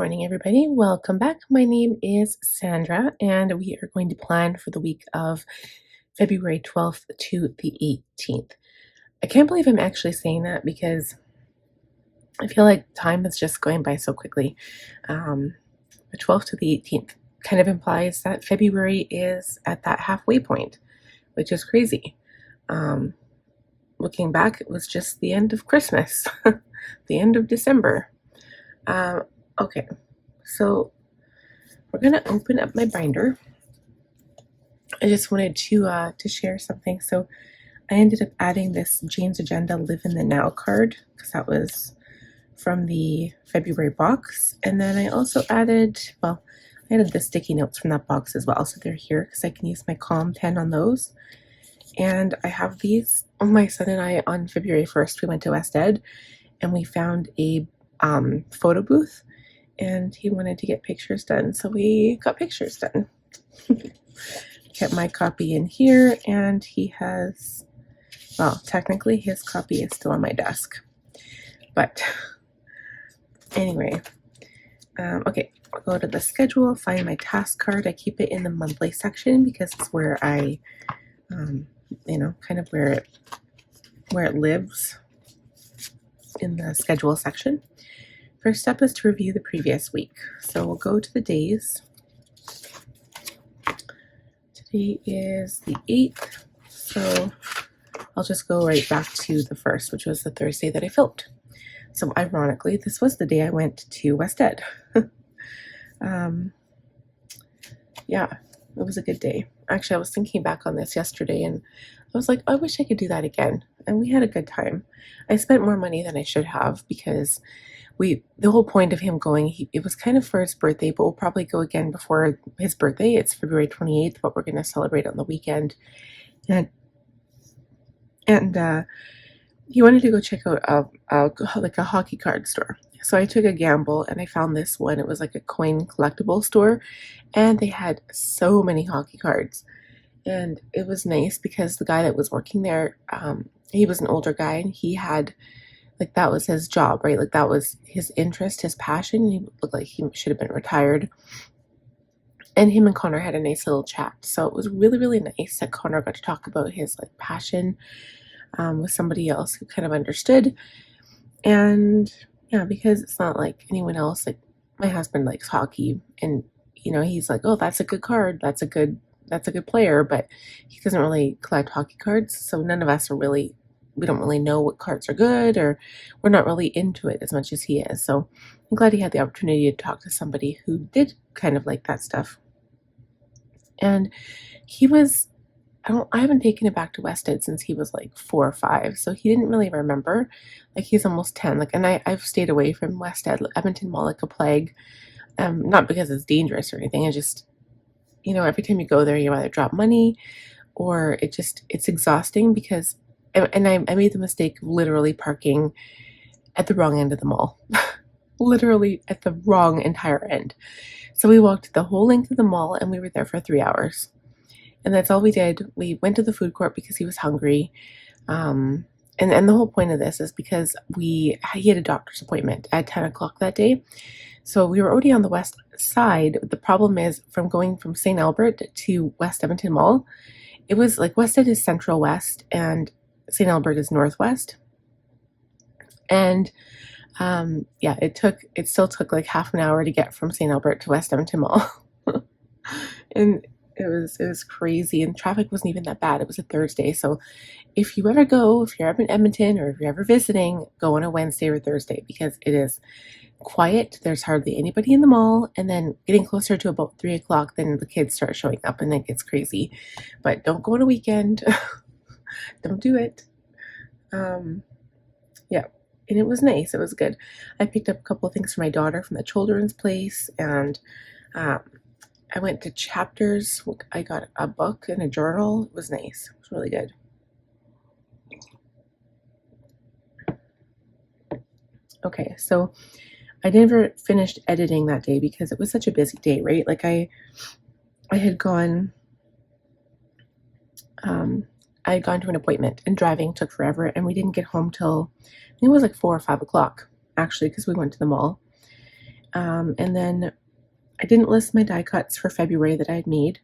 morning, everybody. Welcome back. My name is Sandra, and we are going to plan for the week of February 12th to the 18th. I can't believe I'm actually saying that because I feel like time is just going by so quickly. The 12th to the 18th kind of implies that February is at that halfway point, which is crazy. Looking back, it was just the end of Christmas, the end of December. Okay, so we're gonna open up my binder. I just wanted to share something. So I ended up adding this Jane's Agenda Live in the Now card because that was from the February box, and then I also added, well, I added the sticky notes from that box as well, so they're here because I can use my Calm pen on those. And I have these. My son and I on February 1st we went to West Ed, and we found a photo booth. And he wanted to get pictures done, so we got pictures done. Kept my copy in here, and he has, well, technically his copy is still on my desk. But anyway, okay, I'll go to the schedule, find my task card. I keep it in the monthly section because it's where I, kind of where it lives in the schedule section. First step is to review the previous week. So we'll go to the days. Today is the 8th, so I'll just go right back to the 1st, which was the Thursday that I filmed. So ironically, this was the day I went to West Ed. Yeah, it was a good day. Actually, I was thinking back on this yesterday, and I was like, I wish I could do that again. And we had a good time. I spent more money than I should have because the whole point of him going, it was kind of for his birthday, but we'll probably go again before his birthday. It's February 28th, but we're going to celebrate on the weekend. And he wanted to go check out like a hockey card store. So I took a gamble and I found this one. It was like a coin collectible store, and they had so many hockey cards. And it was nice because the guy that was working there, he was an older guy, and he had, like, that was his job, right? Like, that was his interest, his passion. He looked like he should have been retired. And him and Connor had a nice little chat. So it was really, really nice that Connor got to talk about his passion with somebody else who kind of understood. And yeah, because it's not like anyone else. Like, my husband likes hockey, and he's like, oh, that's a good card. That's a good player, but he doesn't really collect hockey cards. So none of us we don't really know what cards are good, or we're not really into it as much as he is. So I'm glad he had the opportunity to talk to somebody who did kind of like that stuff. And he was, I haven't taken it back to West Ed since he was like 4 or 5. So he didn't really remember. Like, he's almost 10. Like, and I've stayed away from West Ed, Edmonton Mall, like a plague. Not because it's dangerous or anything. It's just, every time you go there, you either drop money or it's exhausting because, and I made the mistake of literally parking at the wrong end of the mall. Literally at the wrong entire end. So we walked the whole length of the mall, and we were there for 3 hours. And that's all we did. We went to the food court because he was hungry. And the whole point of this is because he had a doctor's appointment at 10 o'clock that day. So we were already on the west side. The problem is, from going from St. Albert to West Edmonton Mall, it was like West Ed is central west and St. Albert is northwest. And it still took like half an hour to get from St. Albert to West Edmonton Mall. And it was crazy, and traffic wasn't even that bad. It was a Thursday. So if you're ever in Edmonton, or if you're ever visiting, go on a Wednesday or Thursday because it is quiet. There's hardly anybody in the mall. And then getting closer to about 3 o'clock, then the kids start showing up and it gets crazy. But don't go on a weekend. Don't do it. Yeah. And it was nice. It was good. I picked up a couple of things for my daughter from the children's place, and I went to Chapters. I got a book and a journal. It was nice. It was really good. Okay, so I never finished editing that day because it was such a busy day, right? Like, I had gone to an appointment, and driving took forever, and we didn't get home till, I think it was like 4 or 5 o'clock, actually, because we went to the mall. And then I didn't list my die cuts for February that I had made.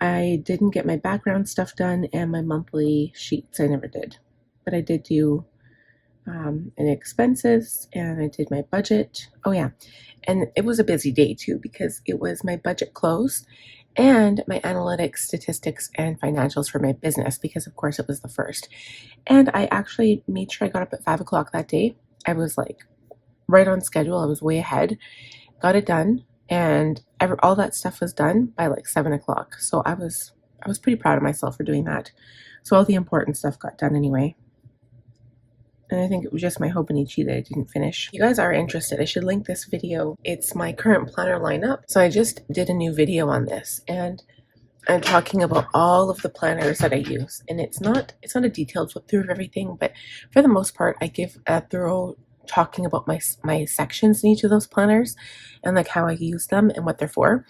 I didn't get my background stuff done, and my monthly sheets I never did. But I did do any expenses, and I did my budget. Oh yeah, and it was a busy day too because it was my budget close and my analytics, statistics, and financials for my business because of course it was the first. And I actually made sure I got up at 5 o'clock that day. I was like right on schedule. I was way ahead, got it done, and all that stuff was done by like 7 o'clock. So I was pretty proud of myself for doing that. So all the important stuff got done anyway. And I think it was just my Hobonichi that I didn't finish. If you guys are interested, I should link this video. It's my current planner lineup. So I just did a new video on this, and I'm talking about all of the planners that I use. And it's not a detailed flip through of everything, but for the most part, I give a thorough talking about my sections in each of those planners and like how I use them and what they're for.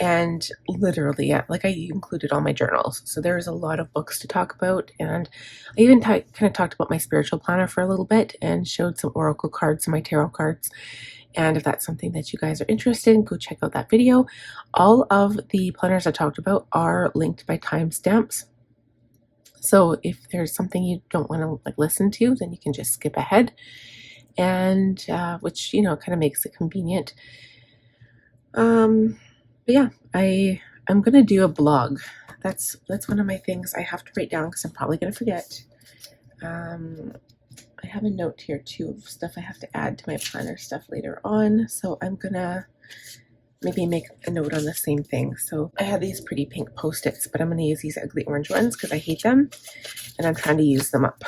And literally, yeah, like I included all my journals. So there's a lot of books to talk about. And I even kind of talked about my spiritual planner for a little bit and showed some oracle cards and my tarot cards. And if that's something that you guys are interested in, go check out that video. All of the planners I talked about are linked by timestamps. So if there's something you don't want to like listen to, then you can just skip ahead. And which, you know, kind of makes it convenient. But yeah, I'm gonna do a blog. That's one of my things I have to write down because I'm probably gonna forget. I have a note here too of stuff I have to add to my planner stuff later on. So I'm gonna maybe make a note on the same thing. So I have these pretty pink post-its, but I'm gonna use these ugly orange ones because I hate them and I'm trying to use them up.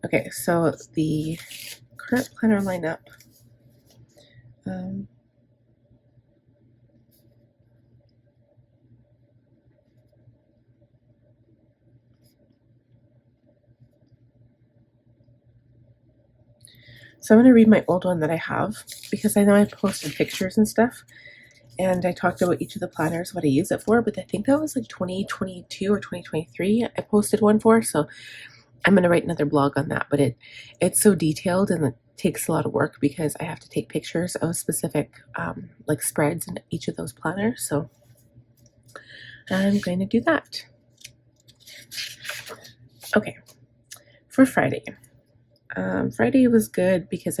Okay, so the current planner lineup. So I'm going to read my old one that I have because I know I posted pictures and stuff, and I talked about each of the planners, what I use it for, but I think that was like 2022 or 2023 I posted one for, so I'm going to write another blog on that, but it's so detailed and it takes a lot of work because I have to take pictures of specific like spreads in each of those planners, so I'm going to do that. Okay, for Friday. Friday was good because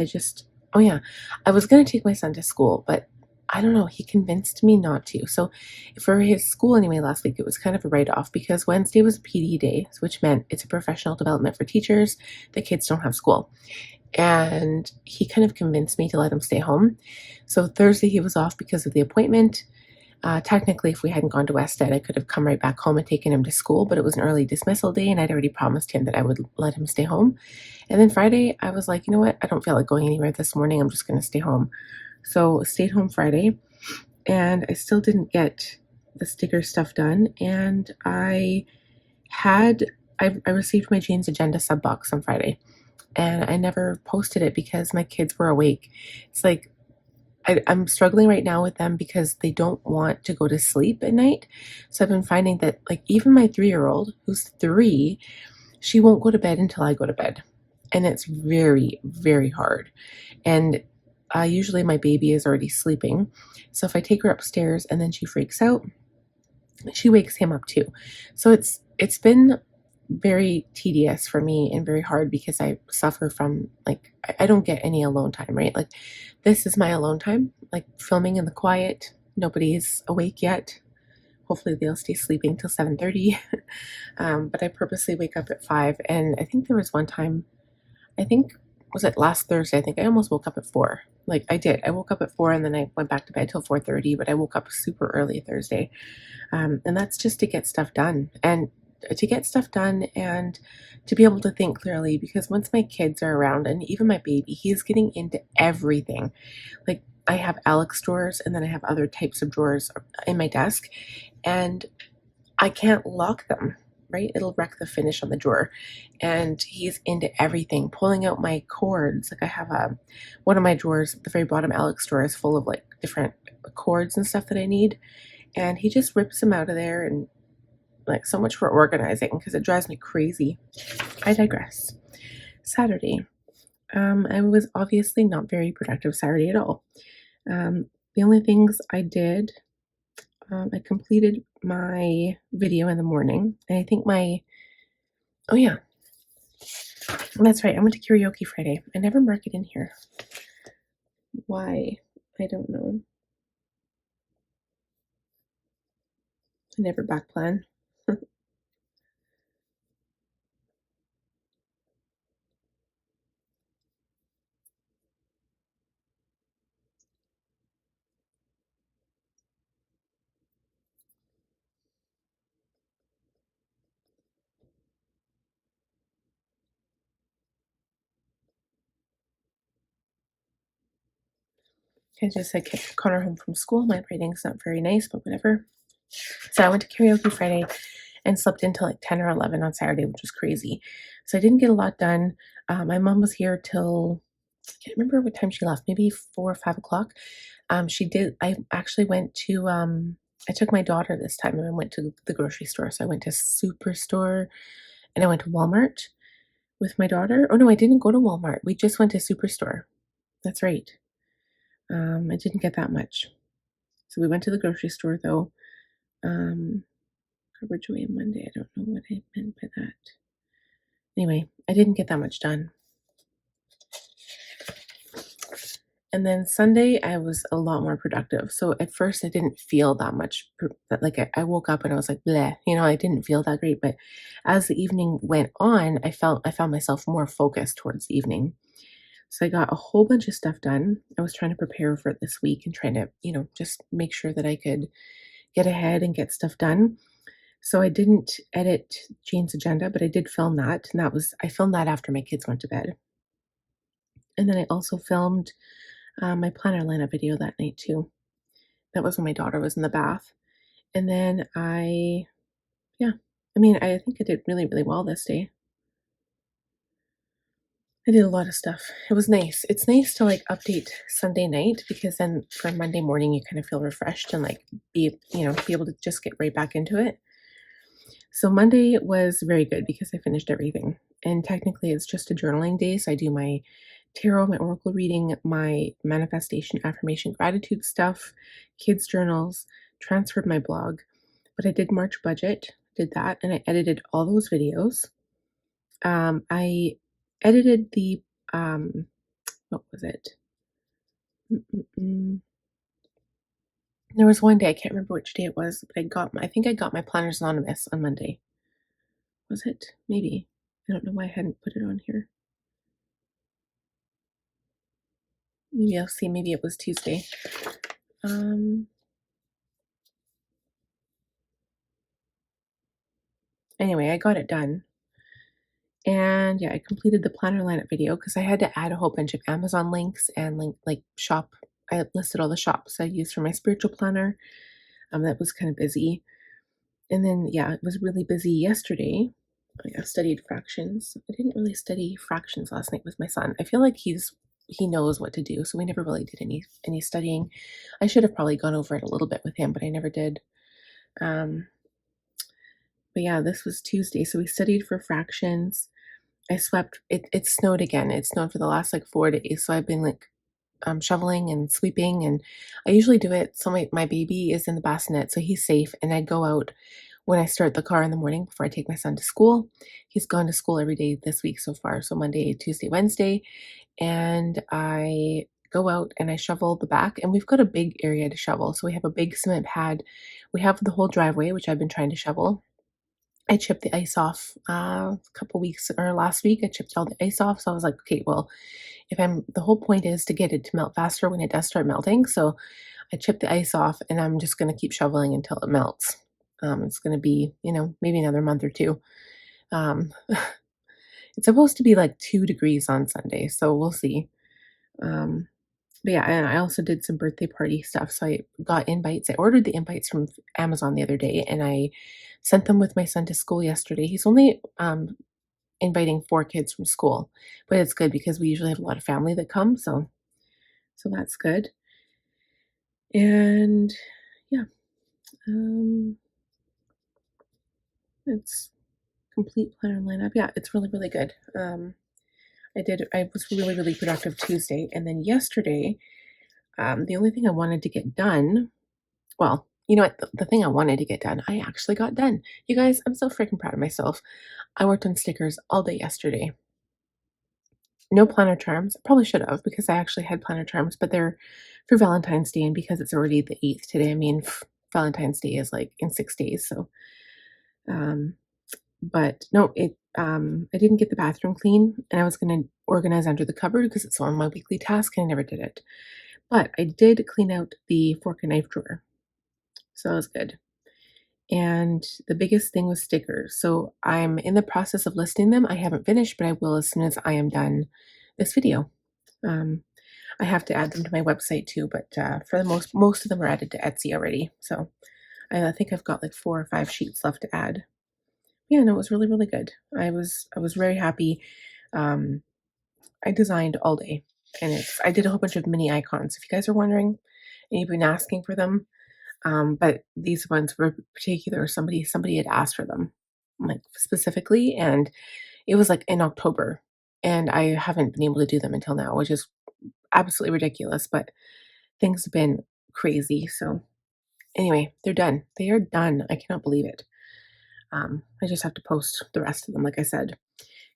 oh yeah, I was going to take my son to school, but I don't know, he convinced me not to. So for his school anyway last week, it was kind of a write-off because Wednesday was PD day, which meant it's a professional development for teachers. The kids don't have school. And he kind of convinced me to let him stay home. So Thursday he was off because of the appointment. Technically, if we hadn't gone to Wested, I could have come right back home and taken him to school, but it was an early dismissal day, and I'd already promised him that I would let him stay home. And then Friday, I was like, you know what? I don't feel like going anywhere this morning. I'm just going to stay home. So stayed home Friday, and I still didn't get the sticker stuff done. And I received my Jane's Agenda sub box on Friday, and I never posted it because my kids were awake. It's like, I'm struggling right now with them because they don't want to go to sleep at night. So I've been finding that like even my 3-year-old, who's 3, she won't go to bed until I go to bed. And it's very, very hard. And usually my baby is already sleeping. So if I take her upstairs and then she freaks out, she wakes him up too. So it's been very tedious for me and very hard because I suffer from like I don't get any alone time, right? Like this is my alone time, like filming in the quiet. Nobody's awake yet. Hopefully they'll stay sleeping till 7:30. But I purposely wake up at 5, and I think there was one time, I think was it last Thursday, I think I almost woke up at 4. Like I did. I woke up at 4 and then I went back to bed till 4:30, but I woke up super early Thursday. And that's just to get stuff done. And to get stuff done and to be able to think clearly, because once my kids are around and even my baby, he's getting into everything. Like I have Alex drawers and then I have other types of drawers in my desk, and I can't lock them, right? It'll wreck the finish on the drawer. And he's into everything, pulling out my cords. Like I have one of my drawers, the very bottom Alex drawer is full of like different cords and stuff that I need. And he just rips them out of there, and like so much for organizing because it drives me crazy. I digress. Saturday. I was obviously not very productive Saturday at all. The only things I did, I completed my video in the morning, and I think oh yeah, that's right. I went to karaoke Friday. I never mark it in here. Why? I don't know. I never back plan. I just said Connor home from school. My writing's not very nice, but whatever. So I went to karaoke Friday and slept until like 10 or 11 on Saturday, which was crazy. So I didn't get a lot done. My mom was here till, I can't remember what time she left, maybe 4 or 5 o'clock. I actually went to, I took my daughter this time and I went to the grocery store. So I went to Superstore and I went to Walmart with my daughter. Oh no, I didn't go to Walmart. We just went to Superstore. That's right. I didn't get that much. So we went to the grocery store though. Um, Coverage away Monday. I don't know what I meant by that. Anyway, I didn't get that much done. And then Sunday, I was a lot more productive. So at first, I didn't feel that much. Like I woke up and I was like, bleh, I didn't feel that great. But as the evening went on, I found myself more focused towards the evening. So I got a whole bunch of stuff done. I was trying to prepare for it this week and trying to, just make sure that I could get ahead and get stuff done. So I didn't edit Jane's agenda, but I did film that. And I filmed that after my kids went to bed. And then I also filmed my planner lineup video that night too. That was when my daughter was in the bath. And then yeah, I think I did really, really well this day. I did a lot of stuff. It was nice. It's nice to like update Sunday night because then for Monday morning you kind of feel refreshed and like be able to just get right back into it. So Monday was very good because I finished everything. And technically it's just a journaling day. So I do my tarot, my oracle reading, my manifestation, affirmation, gratitude stuff, kids' journals, transferred my blog. But I did March budget, did that, and I edited all those videos. I edited the, what was it? Mm-mm-mm. There was one day, I can't remember which day it was, but I think I got my Planners Anonymous on Monday. Was it? Maybe. I don't know why I hadn't put it on here. Maybe I'll see. Maybe it was Tuesday. Um, anyway, I got it done. And yeah, I completed the planner lineup video because I had to add a whole bunch of Amazon links and shop. I listed all the shops I used for my spiritual planner. That was kind of busy. And then yeah, it was really busy yesterday. I studied fractions. I didn't really study fractions last night with my son. I feel like he knows what to do, so we never really did any studying. I should have probably gone over it a little bit with him, but I never did. But yeah, this was Tuesday, so we studied for fractions. I swept. It snowed again. It snowed for the last like 4 days, so I've been like shoveling and sweeping, and I usually do it. So my baby is in the bassinet, so he's safe, and I go out when I start the car in the morning before I take my son to school. He's gone to school every day this week so far, so Monday, Tuesday, Wednesday, and I go out and I shovel the back, and we've got a big area to shovel. So we have a big cement pad. We have the whole driveway, which I've been trying to shovel. I chipped the ice off a couple weeks or last week. I chipped all the ice off. So I was like, okay, well, the whole point is to get it to melt faster when it does start melting. So I chipped the ice off and I'm just going to keep shoveling until it melts. It's going to be, maybe another month or two. Um, it's supposed to be like 2 degrees on Sunday. So we'll see. Um, but yeah, and I also did some birthday party stuff. So I got invites. I ordered the invites from Amazon the other day and I sent them with my son to school yesterday. He's only inviting 4 kids from school, but it's good because we usually have a lot of family that come. So that's good. And yeah, um, it's complete planner lineup. Yeah, it's really, really good. I was really, really productive Tuesday. And then yesterday, the only thing I wanted to get done, well, you know what? The thing I wanted to get done, I actually got done. You guys, I'm so freaking proud of myself. I worked on stickers all day yesterday. No planner charms. I probably should have because I actually had planner charms, but they're for Valentine's Day. And because it's already the 8th today, I mean, Valentine's Day is like in 6 days. So, um, but no, I didn't get the bathroom clean and I was going to organize under the cupboard because it's on my weekly task and I never did it. But I did clean out the fork and knife drawer. So that was good. And the biggest thing was stickers. So I'm in the process of listing them. I haven't finished, but I will as soon as I am done this video. Um, I have to add them to my website too, but for the most of them are added to Etsy already. So I think I've got like 4 or 5 sheets left to add. Yeah, no, it was really, really good. I was very happy. Um, I designed all day, and I did a whole bunch of mini icons. If you guys are wondering, and you've been asking for them, but these ones were particular. Somebody had asked for them, like specifically, and it was like in October, and I haven't been able to do them until now, which is absolutely ridiculous. But things have been crazy. So anyway, they're done. They are done. I cannot believe it. I just have to post the rest of them, like I said.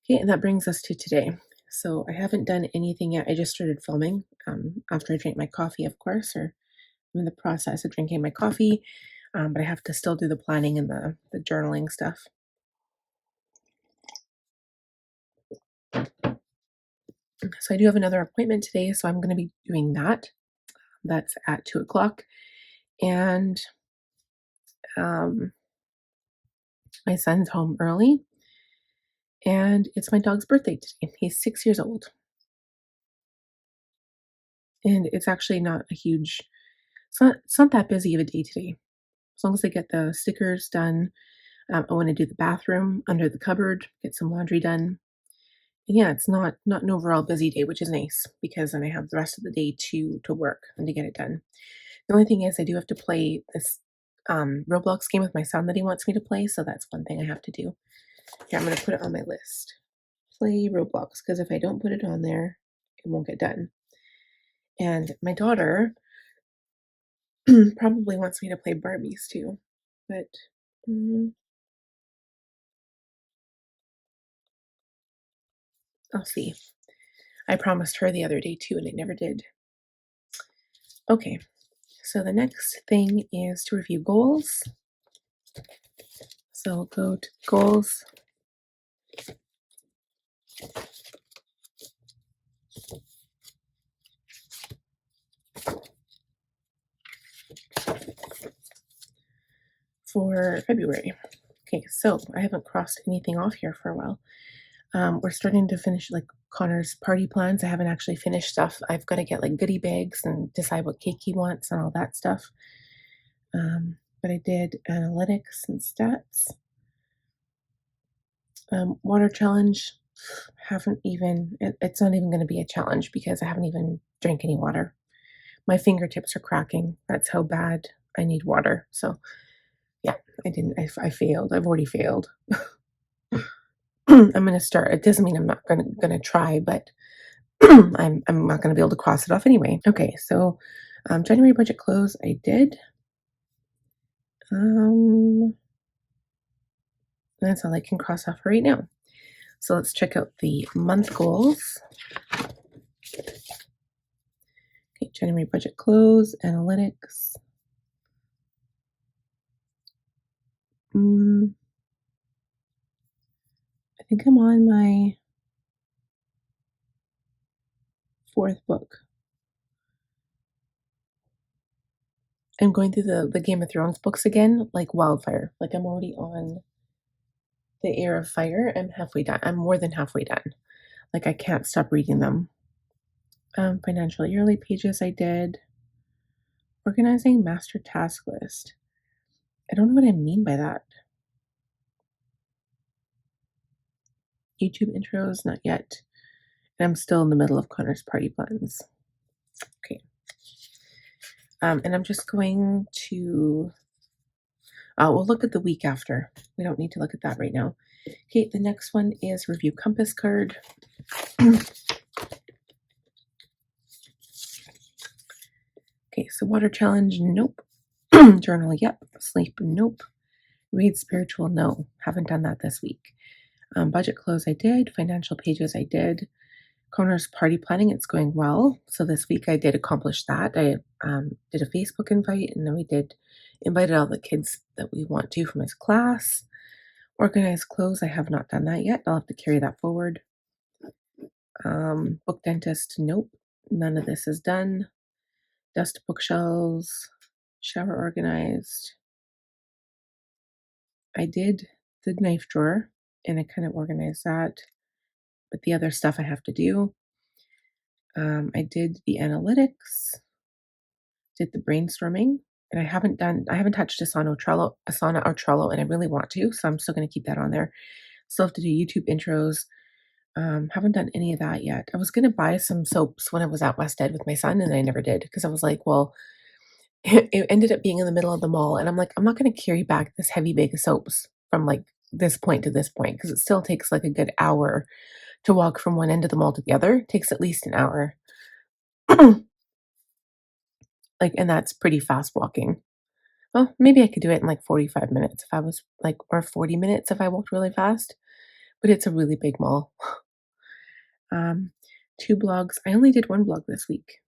Okay, and that brings us to today. So I haven't done anything yet. I just started filming after I drank my coffee, of course, or I'm in the process of drinking my coffee, but I have to still do the planning and the journaling stuff. So I do have another appointment today, so I'm going to be doing that. That's at 2 o'clock. And um, my son's home early, and it's my dog's birthday today. He's 6 years old. And it's actually not a huge, it's not that busy of a day today. As long as I get the stickers done, I want to do the bathroom under the cupboard, get some laundry done. And yeah, it's not an overall busy day, which is nice because then I have the rest of the day to work and to get it done. The only thing is I do have to play this Roblox game with my son that he wants me to play, so that's one thing I have to do. Yeah, I'm gonna put it on my list. Play Roblox, because if I don't put it on there, it won't get done. And my daughter probably wants me to play Barbies too, but mm, I'll see. I promised her the other day too, and it never did. Okay, so the next thing is to review goals. So go to goals. For February. Okay, so I haven't crossed anything off here for a while. We're starting to finish like Connor's party plans. I haven't actually finished stuff. I've got to get like goodie bags and decide what cake he wants and all that stuff. But I did analytics and stats. Water challenge. Haven't even, it's not even going to be a challenge because I haven't even drank any water. My fingertips are cracking. That's how bad I need water. So yeah, I didn't, I failed. I've already failed. I'm going to start. It doesn't mean I'm not going to try, but I'm not going to be able to cross it off anyway. Okay, so January budget close, I did. That's all I can cross off right now. So let's check out the month goals. Okay, January budget close, analytics. I think I'm on my 4th book. I'm going through the Game of Thrones books again, like wildfire. Like I'm already on the Heir of Fire. I'm halfway done. I'm more than halfway done. Like I can't stop reading them. Financial yearly pages I did. Organizing master task list. I don't know what I mean by that. YouTube intros, not yet. And I'm still in the middle of Connor's party plans. Okay. And I'm just going to, we'll look at the week after. We don't need to look at that right now. Okay, the next one is review compass card. Okay, so water challenge, nope. Journal, yep. Sleep, nope. Read spiritual, no. Haven't done that this week. Budget close, I did. Financial pages, I did. Connor's party planning, it's going well. So this week I did accomplish that. I did a Facebook invite, and then we invited all the kids that we want to from his class. Organize clothes, I have not done that yet. I'll have to carry that forward. Book dentist, nope. None of this is done. Dust bookshelves, shower organized. I did the knife drawer and I kind of organized that, but the other stuff I have to do. I did the analytics, did the brainstorming, and I haven't touched Asana or Trello, and I really want to, so I'm still going to keep that on there. Still have to do YouTube intros. Haven't done any of that yet. I was going to buy some soaps when I was at West Ed with my son, and I never did because I was like, well, it ended up being in the middle of the mall, and I'm like, I'm not going to carry back this heavy bag of soaps from like this point to this point because it still takes like a good hour to walk from one end of the mall to the other. It takes at least an hour. Like, and that's pretty fast walking. Well, maybe I could do it in like 45 minutes if I was like, or 40 minutes if I walked really fast, but it's a really big mall. Um, 2 blogs. I only did 1 blog this week,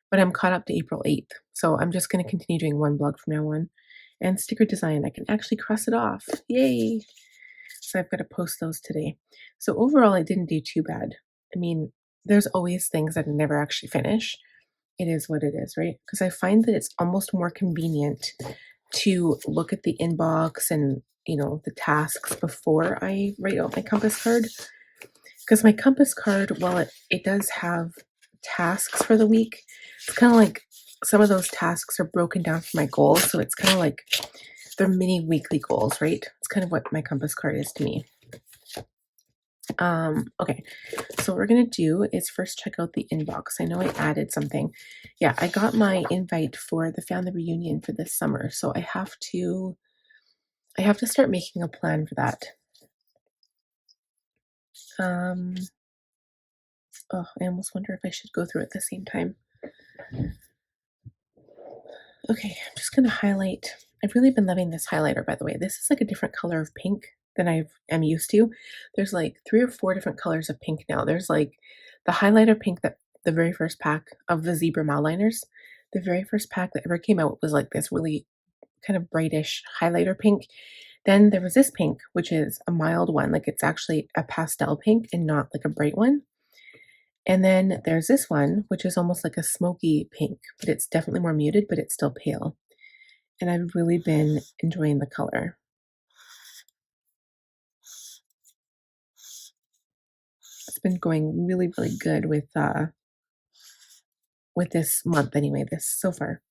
but I'm caught up to April 8th. So I'm just going to continue doing 1 blog from now on. And sticker design, I can actually cross it off. Yay! So I've got to post those today. So overall, I didn't do too bad. I mean, there's always things that I never actually finish. It is what it is, right? Because I find that it's almost more convenient to look at the inbox and, the tasks before I write out my compass card. Because my compass card, while it does have tasks for the week, it's kind of like some of those tasks are broken down for my goals. So it's kind of like they're mini weekly goals, right? It's kind of what my compass card is to me. Okay, so what we're gonna do is first check out the inbox. I know I added something. Yeah, I got my invite for the family reunion for this summer, so I have to start making a plan for that. Oh, I almost wonder if I should go through it at the same time. Okay, I'm just gonna highlight. I've really been loving this highlighter, by the way. This is like a different color of pink than I am used to. There's like 3 or 4 different colors of pink now. There's like the highlighter pink that the very first pack of the zebra mildliners. The very first pack that ever came out was like this really kind of brightish highlighter pink. Then there was this pink, which is a mild one, like it's actually a pastel pink and not like a bright one. And then there's this one, which is almost like a smoky pink, but it's definitely more muted, but it's still pale. And I've really been enjoying the color. It's been going really, really good with this month anyway, this so far.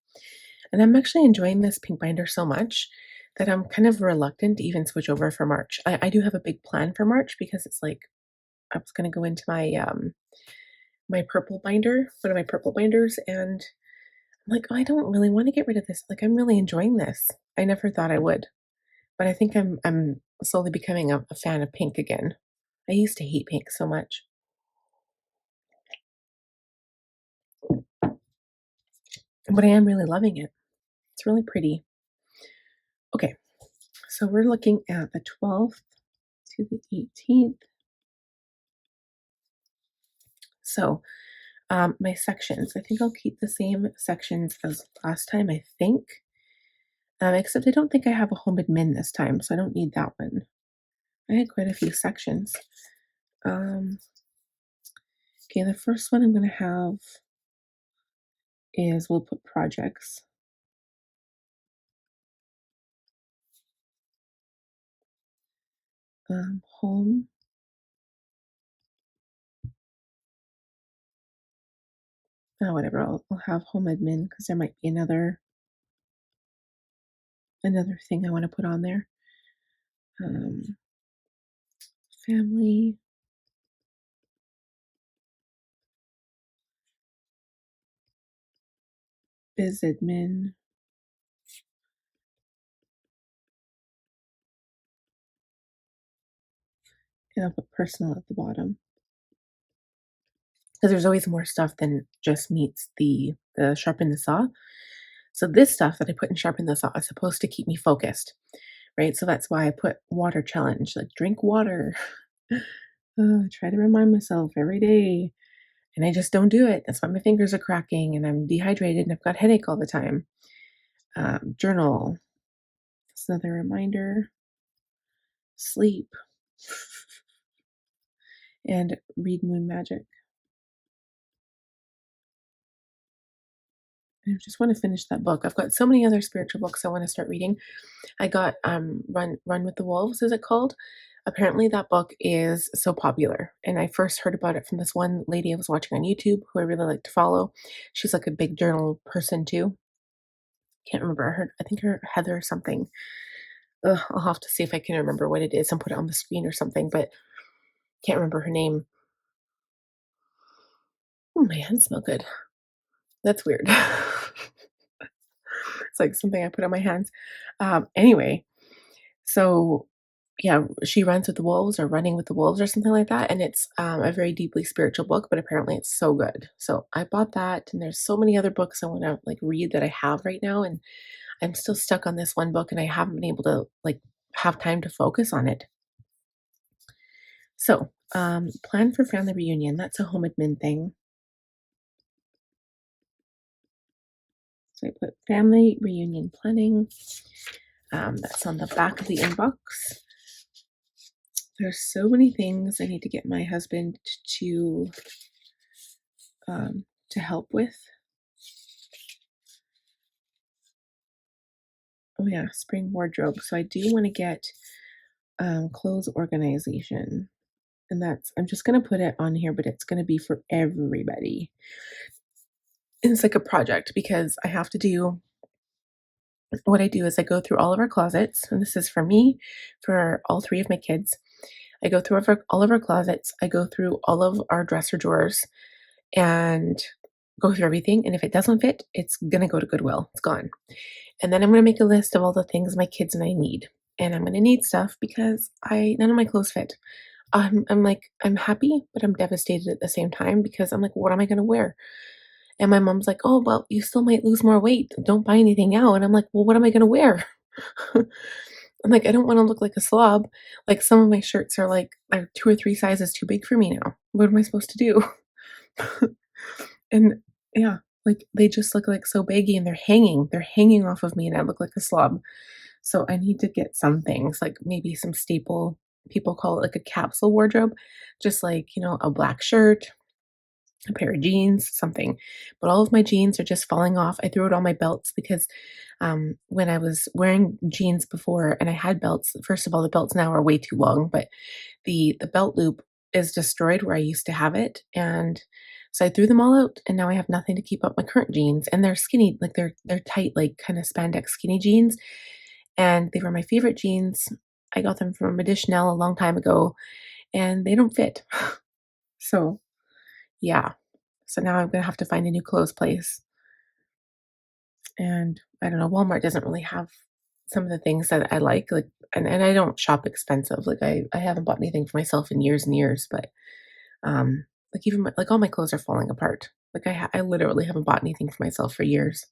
And I'm actually enjoying this pink binder so much that I'm kind of reluctant to even switch over for March. I do have a big plan for March because it's like I was gonna go into my my purple binder, one of my purple binders, and I'm like, oh, I don't really want to get rid of this. Like I'm really enjoying this. I never thought I would. But I think I'm slowly becoming a fan of pink again. I used to hate pink so much. But I am really loving it. It's really pretty. Okay, so we're looking at the 12th to the 18th. So my sections, I think I'll keep the same sections as last time, I think. Except I don't think I have a home admin this time, so I don't need that one. I had quite a few sections. Okay, the first one I'm going to have is we'll put projects. Home. Oh, whatever. I'll have home admin because there might be another thing I want to put on there. Family. Biz admin. And I'll put personal at the bottom because there's always more stuff than just meets the sharpen the saw. So this stuff that I put in sharpen the saw is supposed to keep me focused, right? So that's why I put water challenge, like drink water. I try to remind myself every day, and I just don't do it. That's why my fingers are cracking, and I'm dehydrated, and I've got headache all the time. Journal. That's another reminder. Sleep and read Moon Magic. I just want to finish that book. I've got so many other spiritual books I want to start reading. I got Run with the Wolves, is it called? Apparently that book is so popular. And I first heard about it from this one lady I was watching on YouTube who I really like to follow. She's like a big journal person too. Can't remember her. I think her Heather or something. Ugh, I'll have to see if I can remember what it is and put it on the screen or something, but can't remember her name. Oh, my hands smell good. That's weird. It's like something I put on my hands. Anyway, so yeah, she runs with the wolves or running with the wolves or something like that. And it's a very deeply spiritual book, but apparently it's so good. So I bought that, and there's so many other books I want to like read that I have right now, and I'm still stuck on this one book, and I haven't been able to like have time to focus on it. So, plan for family reunion. That's a home admin thing. So I put family reunion planning. That's on the back of the inbox. There's so many things I need to get my husband to help with. Oh yeah, spring wardrobe. So I do want to get clothes organization, and I'm just gonna put it on here, but it's gonna be for everybody. And it's like a project because I have to do what I do is I go through all of our closets, and this is for me, for all three of my kids. I go through all of our closets. I go through all of our dresser drawers and go through everything. And if it doesn't fit, it's going to go to Goodwill. It's gone. And then I'm going to make a list of all the things my kids and I need. And I'm going to need stuff because none of my clothes fit. I'm happy, but I'm devastated at the same time because I'm like, what am I going to wear? And my mom's like, oh, well, you still might lose more weight. Don't buy anything now. And I'm like, well, what am I going to wear? I'm like, I don't want to look like a slob. Like some of my shirts are like 2 or 3 sizes too big for me now. What am I supposed to do? And yeah, like they just look like so baggy and they're hanging off of me and I look like a slob. So I need to get some things like maybe some staple, people call it like a capsule wardrobe, just like, a black shirt, a pair of jeans, something. But all of my jeans are just falling off. I threw out all my belts because when I was wearing jeans before and I had belts, first of all, the belts now are way too long, but the belt loop is destroyed where I used to have it. And so I threw them all out and now I have nothing to keep up my current jeans. And they're skinny, like they're tight, like kind of spandex skinny jeans. And they were my favorite jeans. I got them from Chanel a long time ago and they don't fit. So yeah. So now I'm gonna have to find a new clothes place. And I don't know, Walmart doesn't really have some of the things that I like, and I don't shop expensive. Like I haven't bought anything for myself in years and years, but like even like all my clothes are falling apart. Like I literally haven't bought anything for myself for years.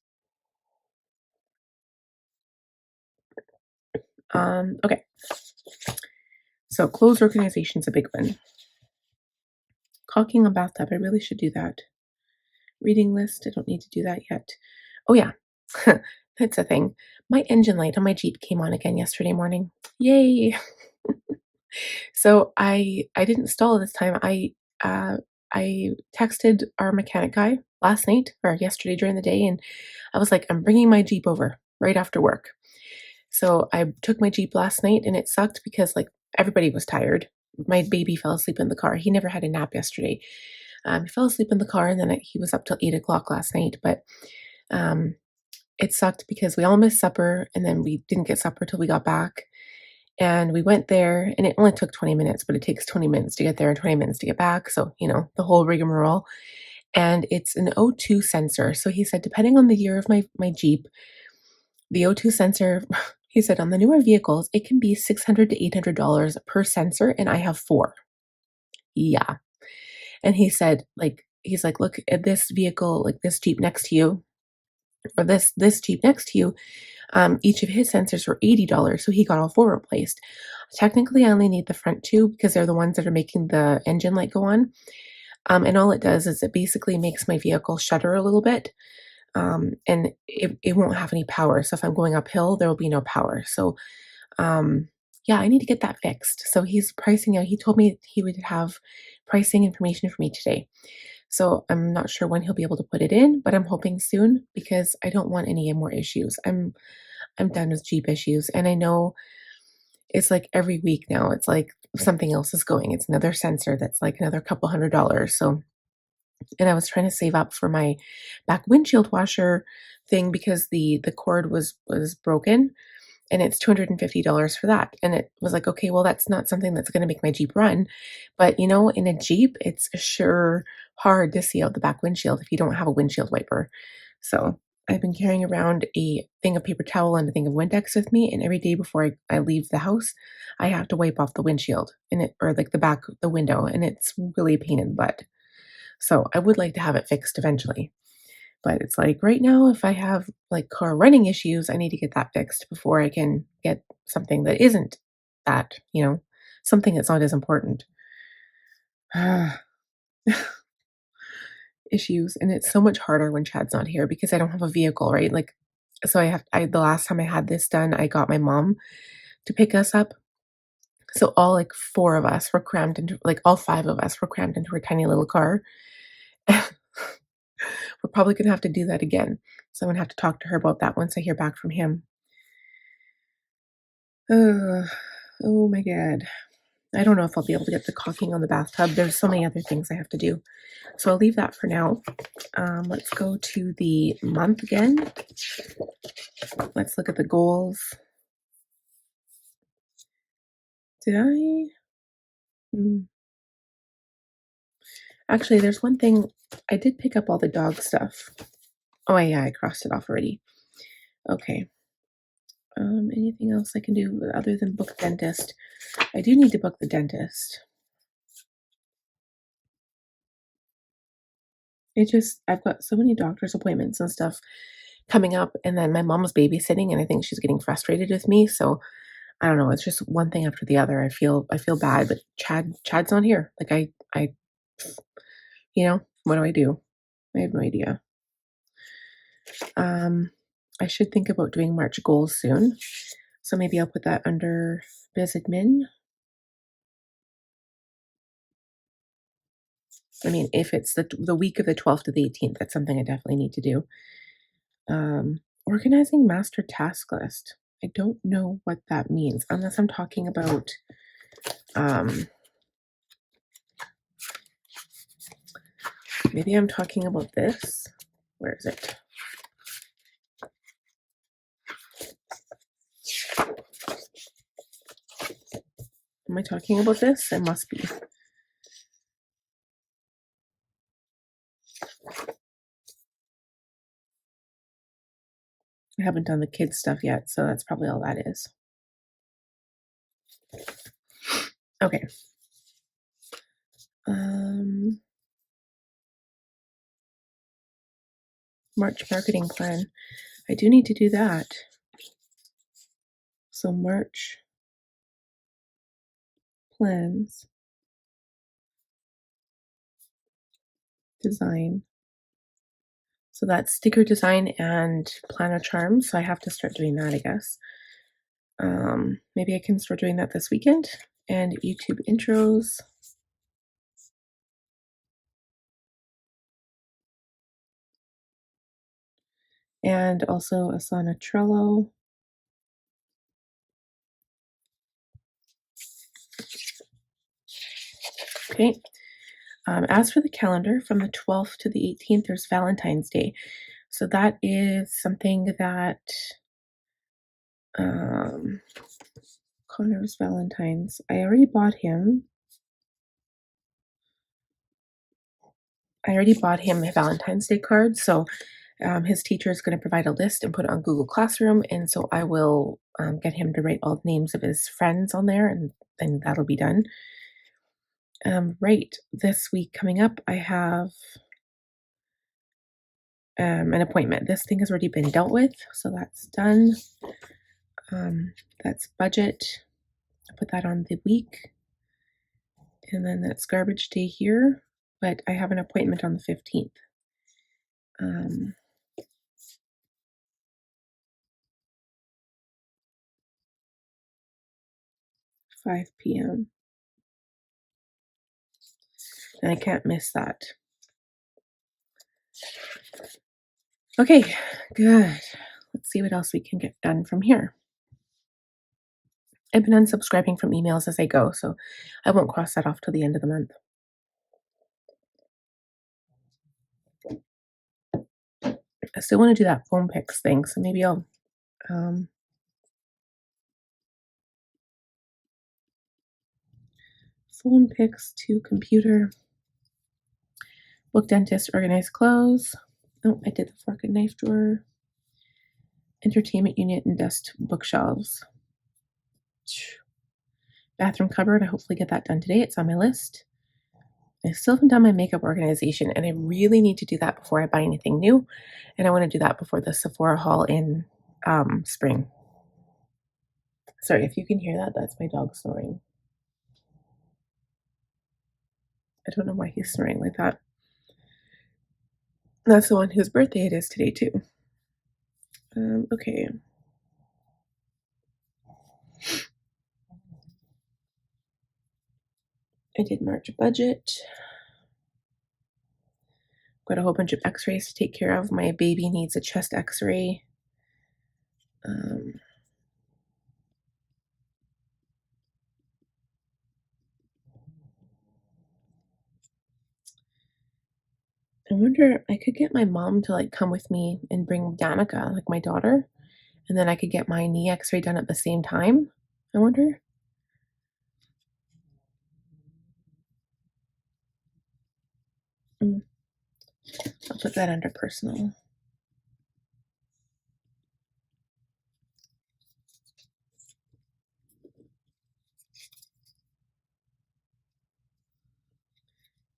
Okay. So clothes organization is a big one. Caulking a bathtub, I really should do that. Reading list, I don't need to do that yet. Oh yeah, that's a thing. My engine light on my Jeep came on again yesterday morning. Yay! So I didn't install it this time. I texted our mechanic guy last night or yesterday during the day, and I was like, I'm bringing my Jeep over right after work. So I took my Jeep last night, and it sucked because like everybody was tired. My baby fell asleep in the car. He never had a nap yesterday. He fell asleep in the car, and then he was up till 8 o'clock last night. But um, it sucked because we all missed supper, and then we didn't get supper till we got back. And we went there, and it only took 20 minutes, but it takes 20 minutes to get there and 20 minutes to get back. So, the whole rigmarole. And it's an O2 sensor. So he said, depending on the year of my Jeep, the O2 sensor, He said on the newer vehicles, it can be $600 to $800 per sensor, and I have four. Yeah. And he said, like, he's like, look at this vehicle, like this Jeep next to you, or this Jeep next to you. Each of his sensors were $80, so he got all four replaced. Technically, I only need the front two because they're the ones that are making the engine light go on. And all it does is it basically makes my vehicle shudder a little bit. And it won't have any power. So if I'm going uphill, there will be no power. So yeah, I need to get that fixed. So he's pricing out. He told me he would have pricing information for me today. So I'm not sure when he'll be able to put it in, but I'm hoping soon because I don't want any more issues. I'm done with Jeep issues, and I know it's like every week now. It's like something else is going. It's another sensor that's like another couple $100. So, and I was trying to save up for my back windshield washer thing because the cord was broken, and it's $250 for that. And it was like, okay, well, that's not something that's going to make my Jeep run. But you know, in a Jeep, it's sure hard to see out the back windshield if you don't have a windshield wiper. So I've been carrying around a thing of paper towel and a thing of Windex with me. And every day before I leave the house, I have to wipe off the windshield and it, or like the back, the window. And it's really a pain in the butt. So I would like to have it fixed eventually. But it's like right now, if I have like car running issues, I need to get that fixed before I can get something that isn't that, something that's not as important. Issues. And it's so much harder when Chad's not here because I don't have a vehicle, right? Like, so the last time I had this done, I got my mom to pick us up. So all like four of us were crammed into, like all five of us were crammed into her tiny little car. We're probably going to have to do that again. So I'm going to have to talk to her about that once I hear back from him. Oh my God. I don't know if I'll be able to get the caulking on the bathtub. There's so many other things I have to do. So I'll leave that for now. Let's go to the month again. Let's look at the goals. Did I? Actually, there's one thing. I did pick up all the dog stuff. Oh yeah, I crossed it off already. Okay. Anything else I can do other than book dentist? I do need to book the dentist. I've got so many doctor's appointments and stuff coming up, and then my mom's babysitting, and I think she's getting frustrated with me. So I don't know. It's just one thing after the other. I feel bad, but Chad's not here. Like what do I do? I have no idea. I should think about doing March goals soon. So maybe I'll put that under biz admin. I mean, if it's the week of the 12th to the 18th, that's something I definitely need to do. Organizing master task list. I don't know what that means unless I'm talking about maybe I'm talking about this. Where is it? Am I talking about this? I must be. I haven't done the kids stuff yet, so that's probably all that is. Okay. March marketing plan. I do need to do that. So March plans, design. So that's sticker design and planner charms. So I have to start doing that, I guess. Maybe I can start doing that this weekend. And YouTube intros. And also Asana Trello. Okay. As for the calendar, from the 12th to the 18th, there's Valentine's Day. So that is something that Connor's Valentine's. I already bought him a Valentine's Day card. So His teacher is going to provide a list and put it on Google Classroom, and so I will get him to write all the names of his friends on there, and then that'll be done. Right, this week coming up, I have an appointment. This thing has already been dealt with, so that's done. That's budget. I put that on the week, and then that's garbage day here. But I have an appointment on the 15th. 5 p.m. And I can't miss that. Okay, good. Let's see what else we can get done from here. I've been unsubscribing from emails as I go, so I won't cross that off till the end of the month. I still want to do that phone picks thing, so maybe I'll phone picks to computer, book dentist, organize clothes. Oh, I did the fork and knife drawer, entertainment unit, and dust bookshelves. Bathroom cupboard, I hopefully get that done today. It's on my list. I still haven't done my makeup organization, and I really need to do that before I buy anything new. And I want to do that before the Sephora haul in spring. Sorry, if you can hear that, that's my dog snoring. I don't know why he's snoring like that. That's the one whose birthday it is today, too. Okay. I did March budget. Got a whole bunch of x-rays to take care of. My baby needs a chest x-ray. I wonder, I could get my mom to like come with me and bring Danica, like my daughter, and then I could get my knee x-ray done at the same time. I wonder. I'll put that under personal.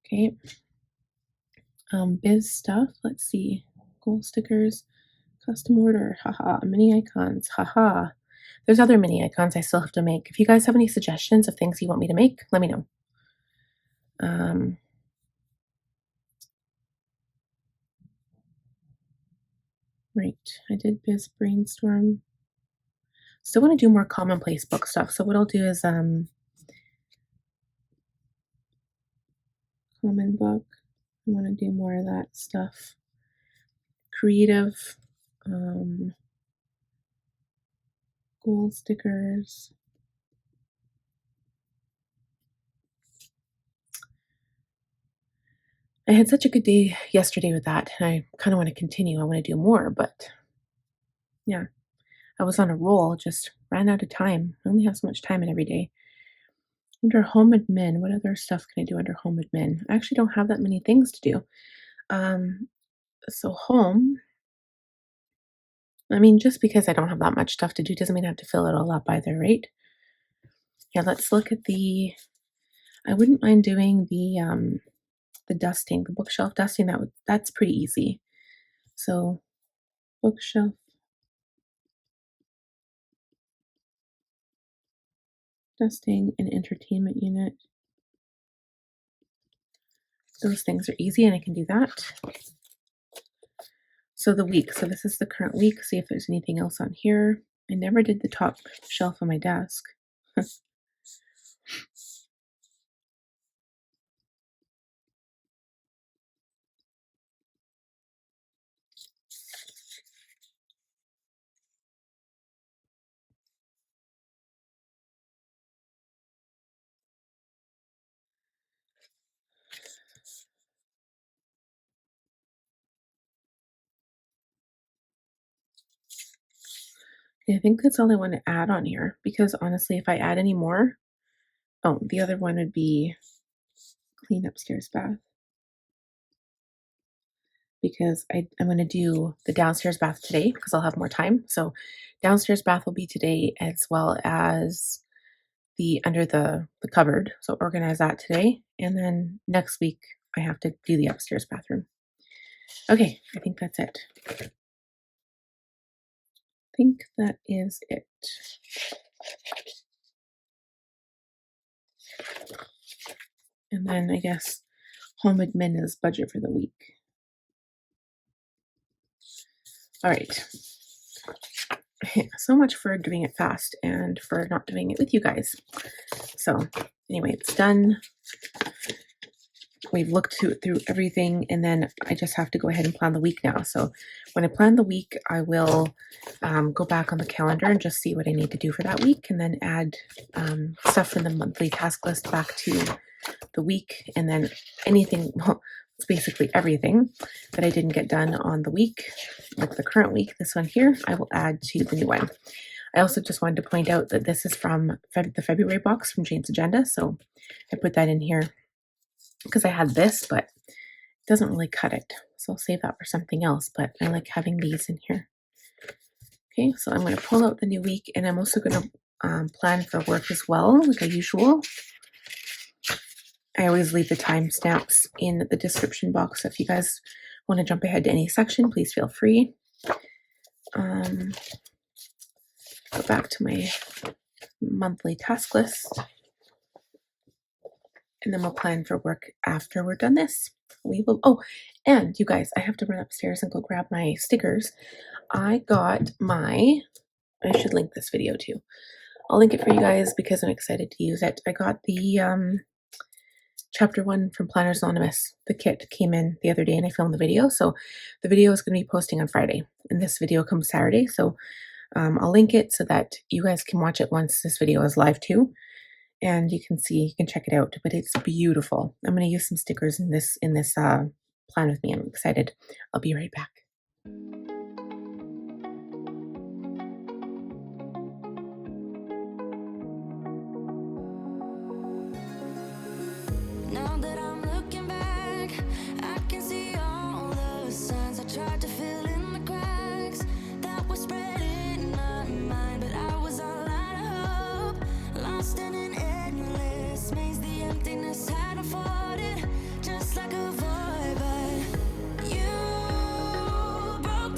Okay. Biz stuff. Let's see. Goal stickers, custom order. Haha. Mini icons. Haha. There's other mini icons I still have to make. If you guys have any suggestions of things you want me to make, let me know. Right. I did biz brainstorm. Still want to do more commonplace book stuff. So what I'll do is common book. I want to do more of that stuff. Creative. Goal stickers. I had such a good day yesterday with that, and I kind of want to continue. I want to do more, but yeah, I was on a roll, just ran out of time. I only have so much time in every day. Under home admin, what other stuff can I do under home admin? I actually don't have that many things to do. So home, I mean, just because I don't have that much stuff to do doesn't mean I have to fill it all up either, right? Yeah, let's look at I wouldn't mind doing the dusting, the bookshelf dusting. That's pretty easy. So bookshelf dusting and entertainment unit. Those things are easy and I can do that. So the week, so this is the current week. See if there's anything else on here. I never did the top shelf on my desk. I think that's all I want to add on here because honestly, if I add any more, oh, the other one would be clean upstairs bath. because I'm going to do the downstairs bath today because I'll have more time. So downstairs bath will be today, as well as the under the cupboard. So organize that today, and then next week I have to do the upstairs bathroom. Okay, I think that's it. I think that is it. And then I guess home admin is budget for the week. All right. So much for doing it fast and for not doing it with you guys. So anyway, it's done. We've looked through everything, and then I just have to go ahead and plan the week now. So when I plan the week, I will go back on the calendar and just see what I need to do for that week, and then add stuff from the monthly task list back to the week, and then anything, well, it's basically everything that I didn't get done on the week, like the current week, this one here, I will add to the new one. I also just wanted to point out that this is from the February box from Jane's Agenda, so I put that in here because I had this, but it doesn't really cut it. So I'll save that for something else, but I like having these in here. Okay, so I'm going to pull out the new week, and I'm also going to plan for work as well, like usual. I always leave the timestamps in the description box, so if you guys want to jump ahead to any section, please feel free. Go back to my monthly task list, and then we'll plan for work after we're done this. We will. Oh, and you guys, I have to run upstairs and go grab my stickers. I got my. I should link this video too. I'll link it for you guys because I'm excited to use it. I got the chapter 1 from Planners Anonymous. The kit came in the other day, and I filmed the video. So the video is going to be posting on Friday, and this video comes Saturday. So I'll link it so that you guys can watch it once this video is live too. And you can see, you can check it out, but it's beautiful. I'm going to use some stickers in this plan with me. I'm excited. I'll be right back. Now that I'm looking back, I can see all the signs I tried to fill in the cracks that were spread in my mind, but I was all out of hope, lost in an endless maze. The emptiness had unfolded just like a void, but you broke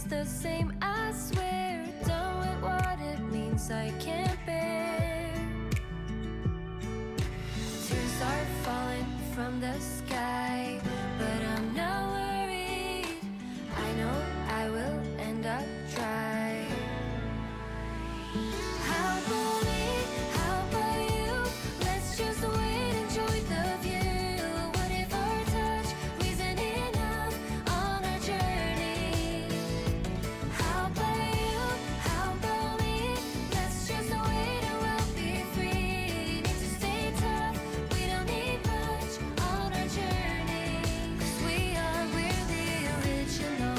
the same, I swear. Done with what it means I can't bear. Tears are falling from the sky, but I'm not worried. I know I will end up dry. How about me? How about you? Let's just wait, enjoy the view. What if our touch reason enough on our journey? How about you? How about me? Let's just wait and we'll be free. Need to stay tough, we don't need much on our journey. 'Cause we are really original.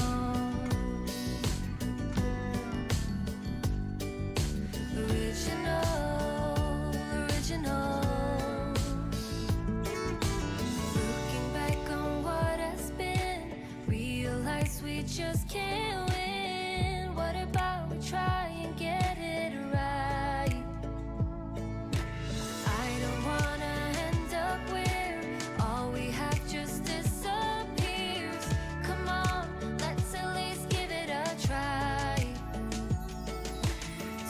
Original. Looking back on what has been, realize we just can't win. What about we try and get it right? I don't wanna end up where all we have just disappears. Come on, let's at least give it a try.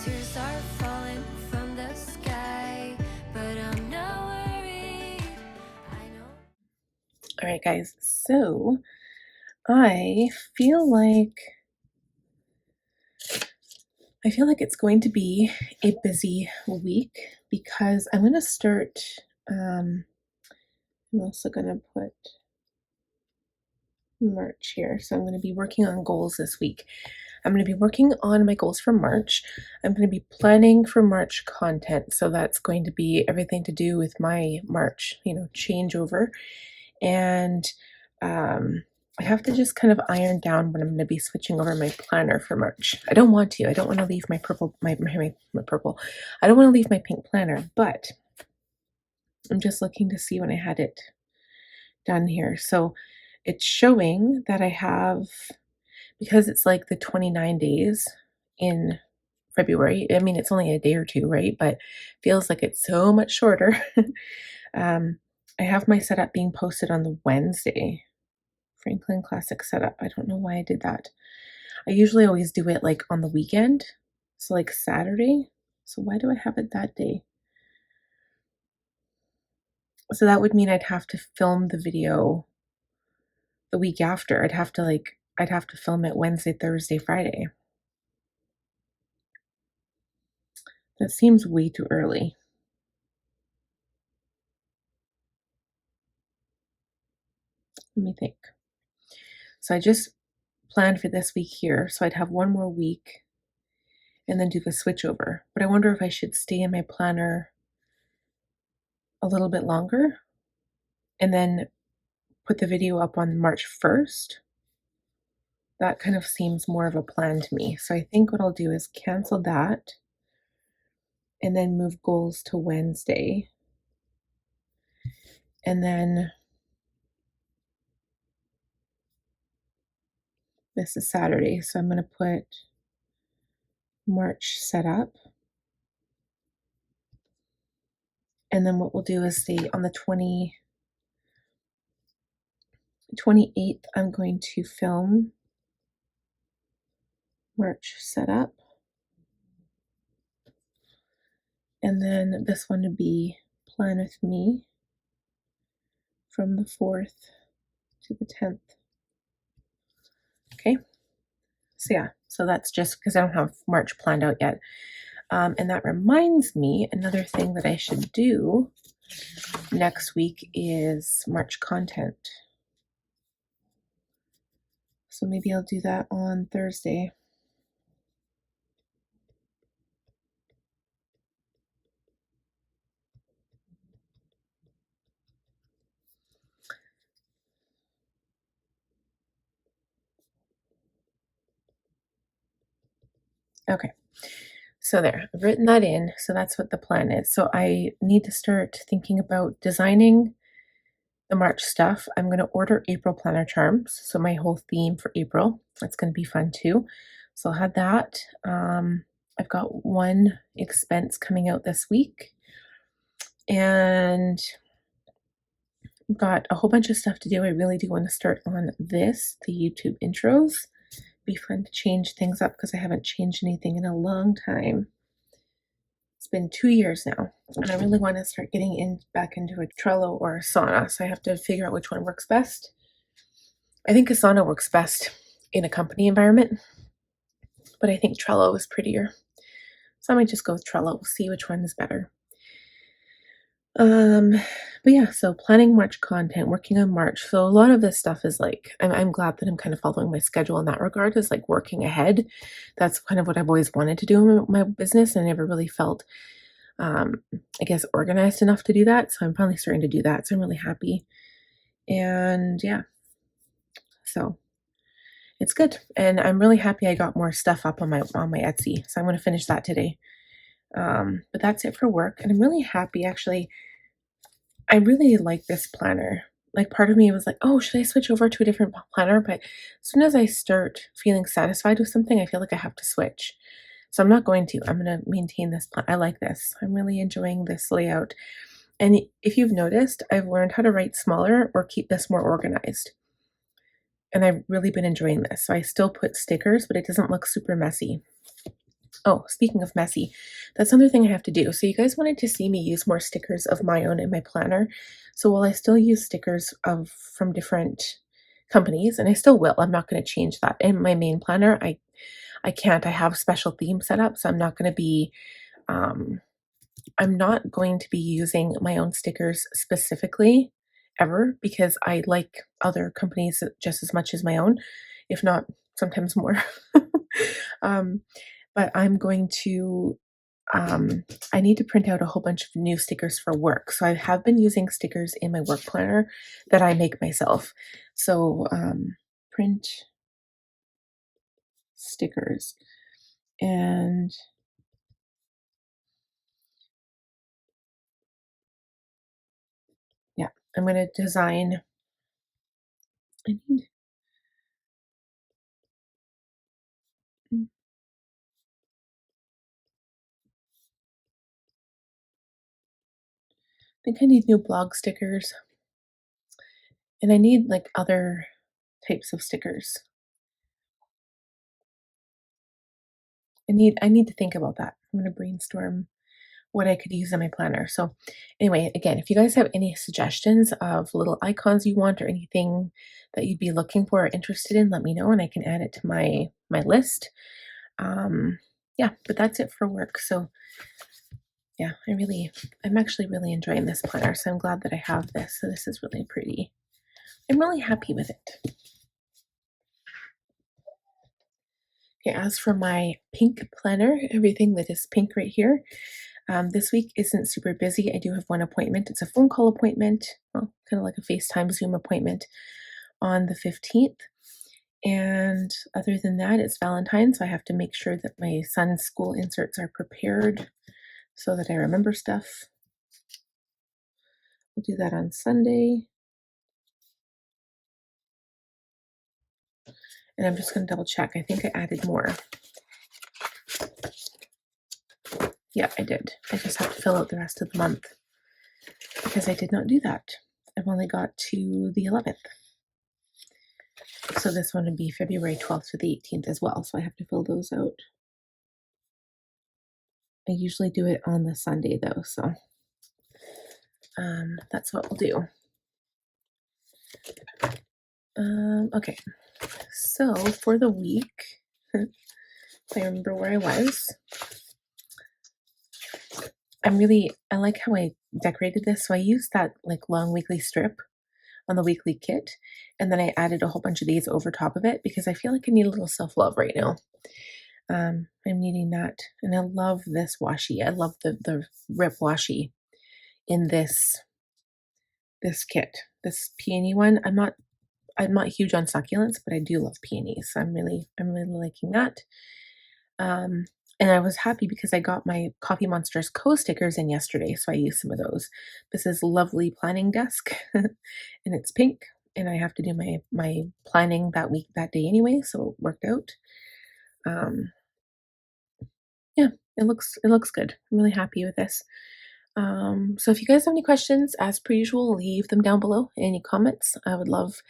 Tears are falling from the sky, but I'm not worried. I know. All right, guys, so I feel like it's going to be a busy week because I'm going to start. I'm also going to put March here, so I'm going to be working on goals this week. I'm going to be working on my goals for March. I'm going to be planning for March content, so that's going to be everything to do with my March, changeover, and I have to just kind of iron down when I'm going to be switching over my planner for March. I don't want to. I don't want to leave my purple, my purple. I don't want to leave my pink planner, but I'm just looking to see when I had it done here. So it's showing that I have, because it's like the 29 days in February. I mean, it's only a day or two, right? But feels like it's so much shorter. I have my setup being posted on the Wednesday. Franklin Classic setup. I don't know why I did that. I usually always do it like on the weekend, so like Saturday. So why do I have it that day? So that would mean I'd have to film the video the week after. I'd have to film it Wednesday, Thursday, Friday. That seems way too early. Let me think. So I just planned for this week here, so I'd have one more week and then do the switch over. But I wonder if I should stay in my planner a little bit longer and then put the video up on March 1st. That kind of seems more of a plan to me. So I think what I'll do is cancel that and then move goals to Wednesday. And then this is Saturday, so I'm going to put March setup. And then what we'll do is say on the 28th, I'm going to film March setup. And then this one would be plan with me from the 4th to the 10th. Okay. So yeah, so that's just because I don't have March planned out yet. And that reminds me, another thing that I should do next week is March content. So maybe I'll do that on Thursday. Okay, so there, I've written that in. So that's what the plan is. So I need to start thinking about designing the March stuff. I'm going to order April planner charms. So my whole theme for April, that's going to be fun too. So I'll have that. I've got one expense coming out this week and got a whole bunch of stuff to do. I really do want to start on this, the YouTube intros, be fun to change things up because I haven't changed anything in a long time. It's been 2 years now, and I really want to start getting back into a Trello or a Asana. So I have to figure out which one works best. I think Asana works best in a company environment, but I think Trello is prettier. So I might just go with Trello. We'll see which one is better. Um, but yeah, so planning March content, working on March. So a lot of this stuff is like, I'm glad that I'm kind of following my schedule in that regard, is like working ahead. That's kind of what I've always wanted to do in my business, and I never really felt, I guess, organized enough to do that. So I'm finally starting to do that. So I'm really happy. And yeah, so it's good. And I'm really happy I got more stuff up on my Etsy. So I'm going to finish that today. But that's it for work. And I'm really happy, actually. I really like this planner. Like, part of me was like, oh, should I switch over to a different planner? But as soon as I start feeling satisfied with something, I feel like I have to switch. So I'm not going to. I'm going to maintain this plan. I like this. I'm really enjoying this layout. And if you've noticed, I've learned how to write smaller or keep this more organized. And I've really been enjoying this. So I still put stickers, but it doesn't look super messy. Oh, speaking of messy, that's another thing I have to do. So you guys wanted to see me use more stickers of my own in my planner. So while I still use stickers from different companies, and I still will, I'm not going to change that. In my main planner, I can't. I have special themes set up, so I'm not going to be using my own stickers specifically ever, because I like other companies just as much as my own, if not sometimes more. um, but I'm going to, I need to print out a whole bunch of new stickers for work. So I have been using stickers in my work planner that I make myself. So print stickers, and yeah, I'm going to design. I need, I think I need new blog stickers, and I need like other types of stickers. I need to think about that. I'm going to brainstorm what I could use in my planner. So anyway, again, if you guys have any suggestions of little icons you want or anything that you'd be looking for or interested in, let me know and I can add it to my list. Yeah, but that's it for work. So yeah, I'm actually really enjoying this planner. So I'm glad that I have this. So this is really pretty. I'm really happy with it. Okay, as for my pink planner, everything that is pink right here, this week isn't super busy. I do have one appointment. It's a phone call appointment, well, kind of like a FaceTime Zoom appointment on the 15th. And other than that, it's Valentine's, so I have to make sure that my son's school inserts are prepared so that I remember stuff. We'll do that on Sunday. And I'm just going to double check. I think I added more. Yeah, I did. I just have to fill out the rest of the month because I did not do that. I've only got to the 11th. So this one would be February 12th to the 18th as well. So I have to fill those out. I usually do it on the Sunday though. So that's what we'll do. Okay. So for the week, if I remember where I was, I like how I decorated this. So I used that like long weekly strip on the weekly kit, and then I added a whole bunch of these over top of it because I feel like I need a little self-love right now. I'm needing that, and I love this washi. I love the rip washi in this kit. This peony one. I'm not huge on succulents, but I do love peonies. So I'm really liking that. And I was happy because I got my Coffee Monsters co-stickers in yesterday, so I used some of those. This is Lovely Planning Desk, and it's pink, and I have to do my planning that day anyway, so it worked out. Yeah, it looks good. I'm really happy with this. So if you guys have any questions, as per usual, leave them down below. Any comments, I would love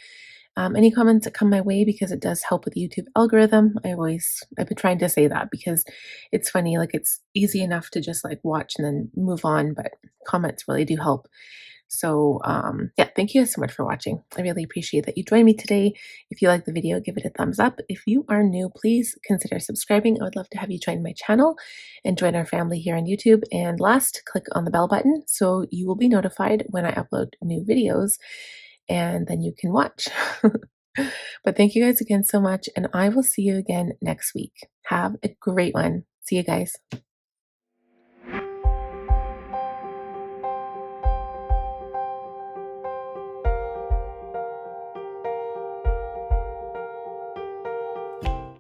Any comments that come my way, because it does help with the YouTube algorithm. I've been trying to say that because it's funny, like it's easy enough to just like watch and then move on, but comments really do help. So, yeah, thank you guys so much for watching. I really appreciate that you joined me today. If you like the video, give it a thumbs up. If you are new, please consider subscribing. I would love to have you join my channel and join our family here on YouTube. And last, click on the bell button so you will be notified when I upload new videos, and then you can watch. But thank you guys again so much, and I will see you again next week. Have a great one. See you guys.